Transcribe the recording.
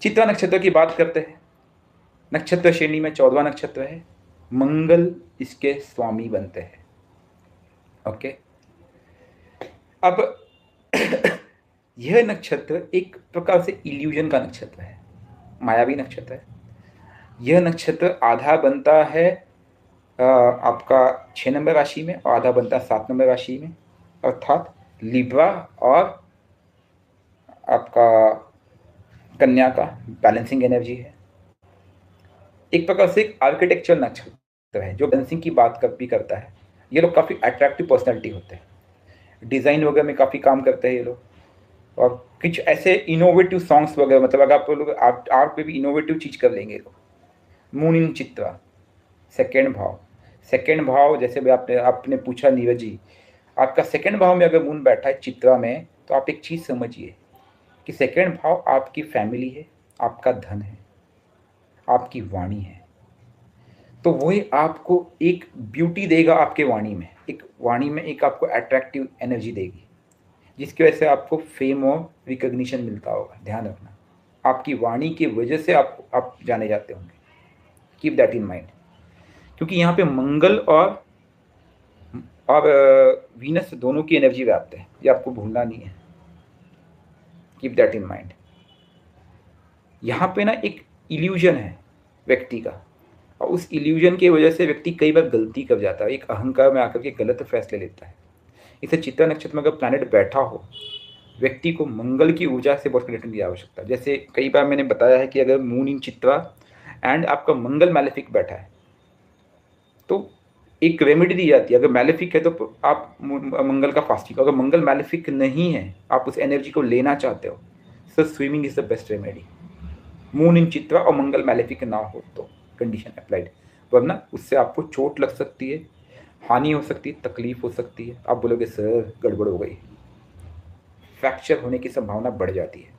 चित्रा नक्षत्र की बात करते हैं। नक्षत्र श्रेणी में 14वां नक्षत्र है। मंगल इसके स्वामी बनते हैं। ओके, अब यह नक्षत्र एक प्रकार से इल्यूजन का नक्षत्र है, मायावी नक्षत्र है। यह नक्षत्र आधा बनता है आपका 6 नंबर राशि में और आधा बनता है 7 नंबर राशि में, अर्थात लिब्रा और आपका कन्या का बैलेंसिंग एनर्जी है। एक प्रकार से एक आर्किटेक्चरल नक्षत्र है जो बैलेंसिंग की बात भी करता है। ये लोग काफ़ी अट्रैक्टिव पर्सनैलिटी होते हैं, डिज़ाइन वगैरह में काफ़ी काम करते हैं ये लोग, और कुछ ऐसे इनोवेटिव सॉन्ग्स वगैरह, मतलब अगर आप लोग आर्ट पे भी इनोवेटिव चीज़ कर लेंगे लोग। मून इन चित्रा, सेकेंड भाव। सेकेंड भाव जैसे भी आपने पूछा नीरज जी, आपका सेकेंड भाव में अगर मून बैठा है चित्रा में, तो आप एक चीज़ समझिए कि सेकेंड भाव आपकी फैमिली है, आपका धन है, आपकी वाणी है। तो वही आपको एक ब्यूटी देगा आपके वाणी में, एक वाणी में एक आपको अट्रैक्टिव एनर्जी देगी, जिसकी वजह से आपको फेम और रिकग्निशन मिलता होगा। ध्यान रखना, आपकी वाणी की वजह से आप जाने जाते होंगे। कीप दैट इन माइंड, क्योंकि यहाँ पे मंगल और वीनस दोनों की एनर्जी व्याप्त है, ये आपको भूलना नहीं है। Keep that in mind. यहाँ पे ना एक इल्यूजन है व्यक्ति का, और उस इल्यूजन की वजह से व्यक्ति कई बार गलती कर जाता है, एक अहंकार में आकर के गलत फैसले लेता है। इसे चित्रा नक्षत्र में अगर प्लैनेट बैठा हो, व्यक्ति को मंगल की ऊर्जा से बहुत कनेक्शन की आवश्यकता है। जैसे कई बार मैंने बताया है कि अगर मून इन चित्रा एंड आपका मंगल मैलेफिक बैठा है, तो एक रेमेडी दी जाती है। अगर मैलेफिक है तो आप मंगल का फास्टिंग, अगर मंगल मैलेफिक नहीं है, आप उस एनर्जी को लेना चाहते हो, so swimming is the best remedy. Moon in Chitra और मंगल मैलेफिक ना हो तो कंडीशन अप्लाइड, वरना उससे आपको चोट लग सकती है, हानि हो सकती है, तकलीफ हो सकती है। आप बोलोगे सर गड़बड़ हो गई, फ्रैक्चर होने की संभावना बढ़ जाती है।